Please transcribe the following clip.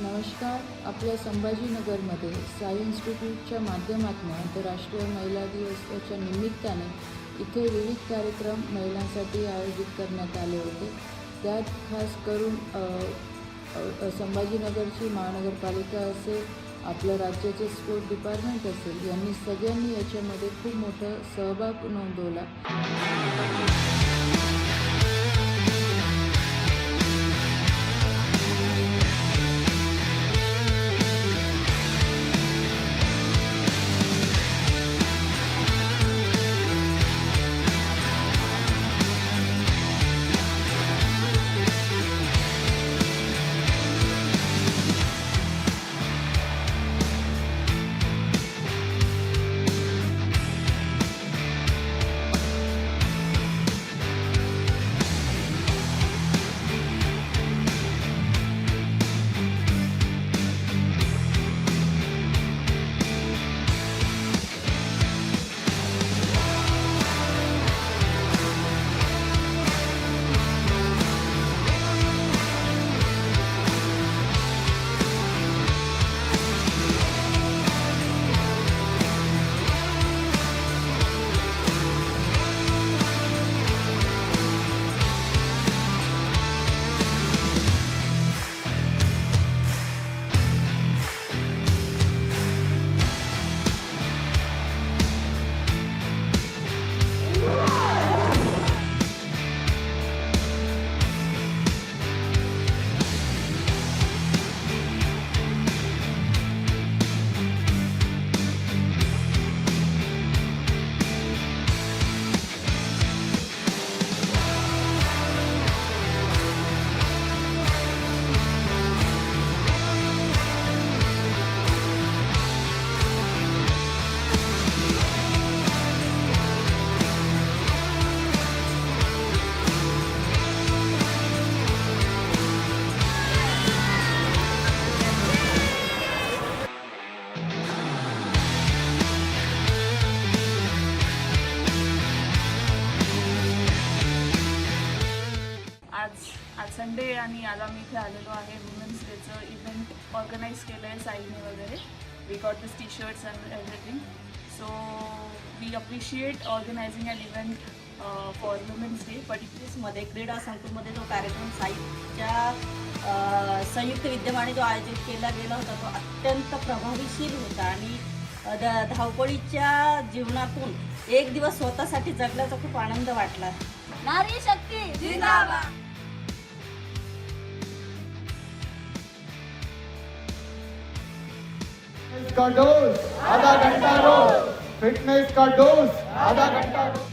नमस्कार. आपल्या संभाजीनगरमध्ये साई इन्स्टिट्यूटच्या माध्यमातून आंतरराष्ट्रीय महिला दिवसाच्या निमित्ताने इथे विविध कार्यक्रम महिलांसाठी आयोजित करण्यात आले होते. त्यात खास करून संभाजीनगरची महानगरपालिका असेल, आपलं राज्याचे स्पोर्ट डिपार्टमेंट असेल, यांनी सगळ्यांनी याच्यामध्ये खूप मोठं सहभाग नोंदवला. आज संडे आणि आज आम्ही इथे आलेलो आहे. वुमेन्स डेचं इव्हेंट ऑर्गनाईज केलं आहे साईने वगैरे. We got this T-shirts and everything. So we appreciate organizing an event for women's day. मध्ये क्रीडा संकुलमध्ये जो कार्यक्रम साईच्या संयुक्त विद्यमाने जो आयोजित केला गेला होता तो अत्यंत प्रभावीशील होता आणि धावपळीच्या जीवनातून एक दिवस स्वतःसाठी जगण्याचा खूप आनंद वाटला. नारी शक्ती जिंदाबाद. का डोज आधा घंटा रोज, फिटनेस का डोज आधा घंटा रोज.